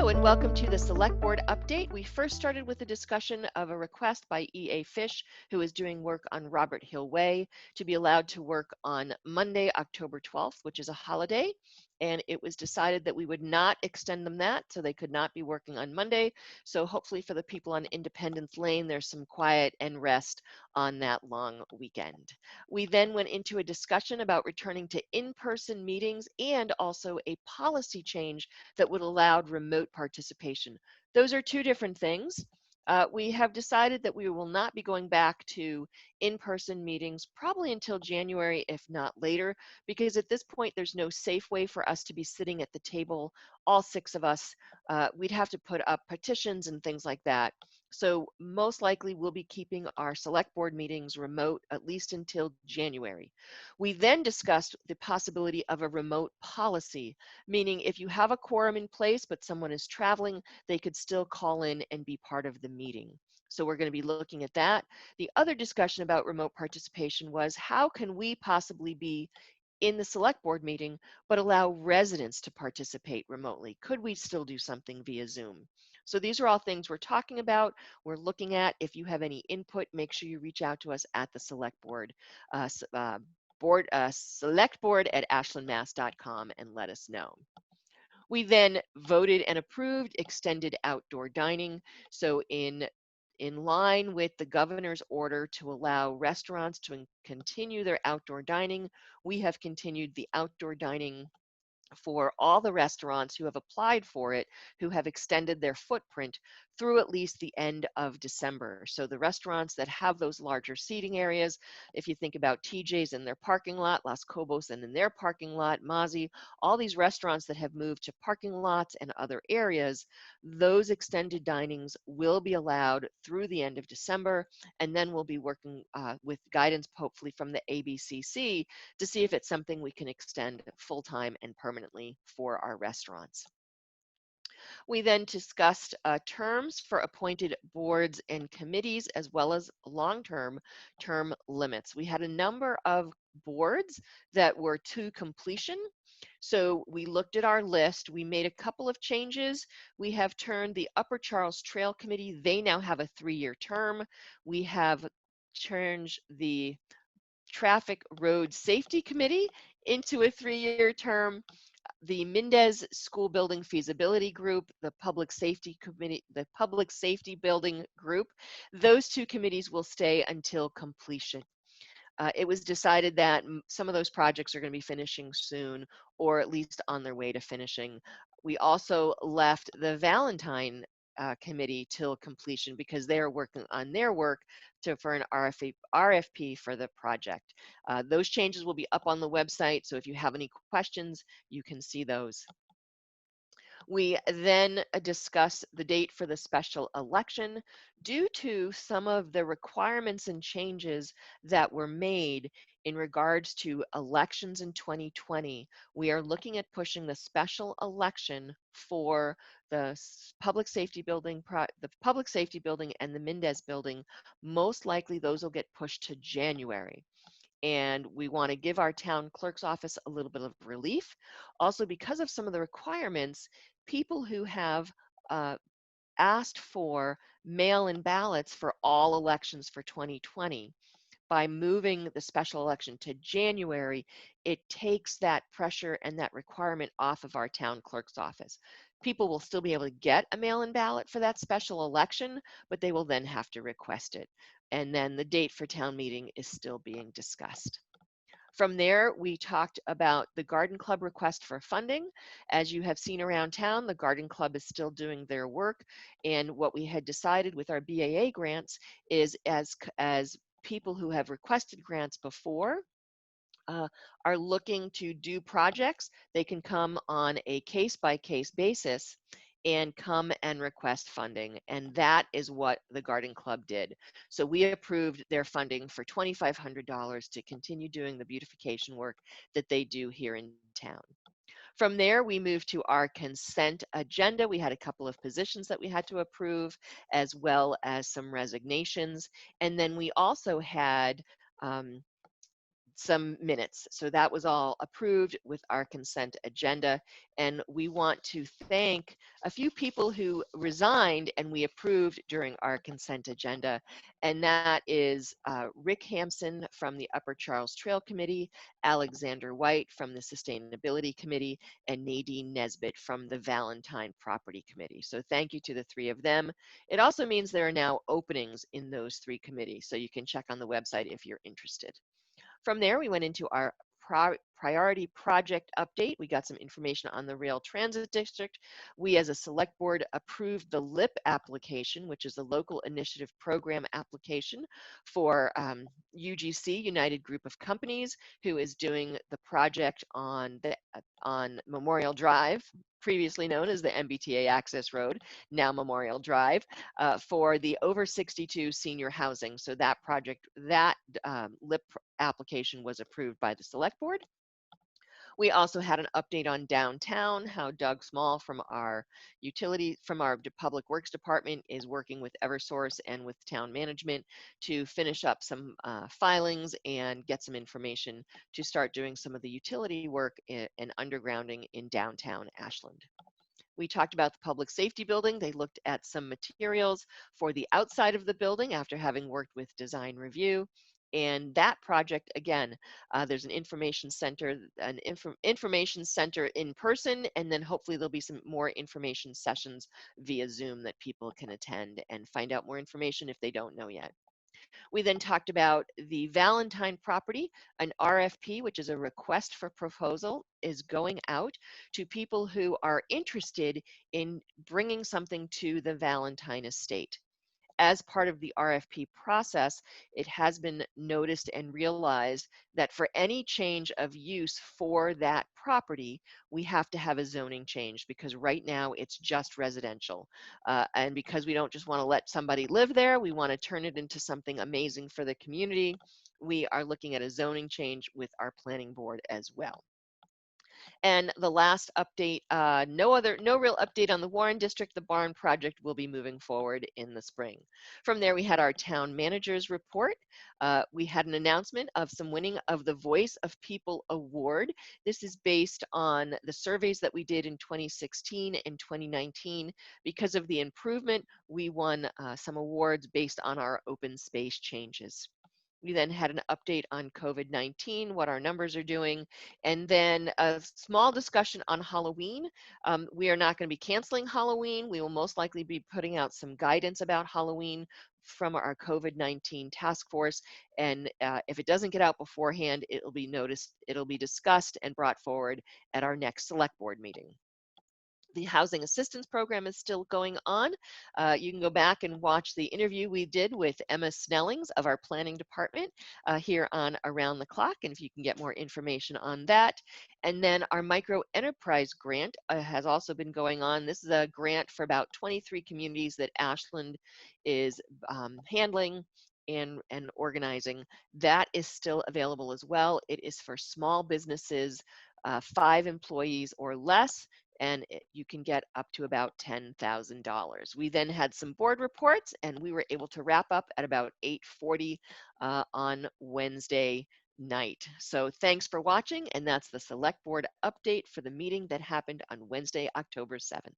Hello and welcome to the Select Board Update. We first started with a discussion of a request by E.A. Fish, who is doing work on Robert Hill Way, to be allowed to work on Monday, October 12th, which is a holiday. And it was decided that we would not extend them that, so they could not be working on Monday. So hopefully for the people on Independence Lane, there's some quiet and rest on that long weekend. We then went into a discussion about returning to in-person meetings and also a policy change that would allow remote participation. Those are two different things. We have decided that we will not be going back to in-person meetings probably until January, if not later, because at this point there's no safe way for us to be sitting at the table, all six of us. We'd have to put up petitions and things like that. So most likely we'll be keeping our select board meetings remote at least until January. We then discussed the possibility of a remote policy, meaning if you have a quorum in place but someone is traveling, they could still call in and be part of the meeting. So we're going to be looking at that. The other discussion about remote participation was how can we possibly be in the select board meeting but allow residents to participate remotely? Could we still do something via Zoom? So these are all things we're talking about, we're looking at. If you have any input, make sure you reach out to us at the select board, selectboard@ashlandmass.com and let us know. We then voted and approved extended outdoor dining. So in line with the governor's order to allow restaurants to continue their outdoor dining, we have continued the outdoor dining for all the restaurants who have applied for it, who have extended their footprint through at least the end of December. So the restaurants that have those larger seating areas, if you think about TJ's in their parking lot, Las Cobos and in their parking lot, Mozzie, all these restaurants that have moved to parking lots and other areas, those extended dinings will be allowed through the end of December, and then we'll be working with guidance hopefully from the ABCC to see if it's something we can extend full-time and permanently for our restaurants. We then discussed terms for appointed boards and committees, as well as long-term term limits. We had a number of boards that were to completion. So we looked at our list, we made a couple of changes. We have turned the Upper Charles Trail Committee, they now have a 3-year term. We have changed the Traffic Road Safety Committee into a 3-year term. The Mendez School Building Feasibility Group, the Public Safety Committee, the Public Safety Building Group, those two committees will stay until completion. It was decided that some of those projects are going to be finishing soon, or at least on their way to finishing. We also left the Valentine committee till completion because they are working on their work for an RFP for the project. Those changes will be up on the website, so if you have any questions, you can see those. We then discuss the date for the special election. Due to some of the requirements and changes that were made in regards to elections in 2020, we are looking at pushing the special election for the public safety building, and the Mendez building. Most likely those will get pushed to January. And we want to give our town clerk's office a little bit of relief. Also, because of some of the requirements, people who have asked for mail-in ballots for all elections for 2020, by moving the special election to January, it takes that pressure and that requirement off of our town clerk's office. People will still be able to get a mail-in ballot for that special election, but they will then have to request it. And then the date for town meeting is still being discussed. From there, we talked about the Garden Club request for funding. As you have seen around town, the Garden Club is still doing their work. And what we had decided with our BAA grants is as people who have requested grants before are looking to do projects, they can come on a case-by-case basis and come and request funding. And that is what the Garden Club did. So we approved their funding for $2,500 to continue doing the beautification work that they do here in town. From there, we moved to our consent agenda. We had a couple of positions that we had to approve, as well as some resignations. And then we also had some minutes. So that was all approved with our consent agenda. And we want to thank a few people who resigned and we approved during our consent agenda. And that is Rick Hampson from the Upper Charles Trail Committee, Alexander White from the Sustainability Committee, and Nadine Nesbitt from the Valentine Property Committee. So thank you to the three of them. It also means there are now openings in those three committees, so you can check on the website if you're interested. From there, we went into our priority project update. We got some information on the Rail Transit District. We as a select board approved the LIP application, which is the Local Initiative Program application for UGC, United Group of Companies, who is doing the project on Memorial Drive, previously known as the MBTA Access Road, now Memorial Drive, for the over 62 senior housing. So that project, that LIP application was approved by the select board. We also had an update on downtown, how Doug Small from our Public Works Department is working with Eversource and with town management to finish up some filings and get some information to start doing some of the utility work and undergrounding in downtown Ashland. We talked about the public safety building. They looked at some materials for the outside of the building after having worked with design review. And that project, again, there's an information center, information center in person, and then hopefully there'll be some more information sessions via Zoom that people can attend and find out more information if they don't know yet. We then talked about the Valentine property. An RFP, which is a request for proposal, is going out to people who are interested in bringing something to the Valentine estate. As part of the RFP process, it has been noticed and realized that for any change of use for that property, we have to have a zoning change because right now it's just residential. And because we don't just want to let somebody live there, we want to turn it into something amazing for the community. We are looking at a zoning change with our planning board as well. And the last update, no real update on the Warren District. The barn project will be moving forward in the spring. From there, we had our town manager's report. We had an announcement of some winning of the Voice of People Award. This is based on the surveys that we did in 2016 and 2019. Because of the improvement, we won some awards based on our open space changes. We then had an update on COVID-19, what our numbers are doing, and then a small discussion on Halloween. We are not going to be canceling Halloween. We will most likely be putting out some guidance about Halloween from our COVID-19 task force. And if it doesn't get out beforehand, it'll be discussed and brought forward at our next select board meeting. The housing assistance program is still going on. You can go back and watch the interview we did with Emma Snellings of our planning department here on Around the Clock, and if you can get more information on that. And then our micro enterprise grant has also been going on. This is a grant for about 23 communities that Ashland is handling and organizing. That is still available as well. It is for small businesses, 5 employees or less, and you can get up to about $10,000. We then had some board reports, and we were able to wrap up at about 8:40 on Wednesday night. So thanks for watching, and that's the select board update for the meeting that happened on Wednesday, October 7th.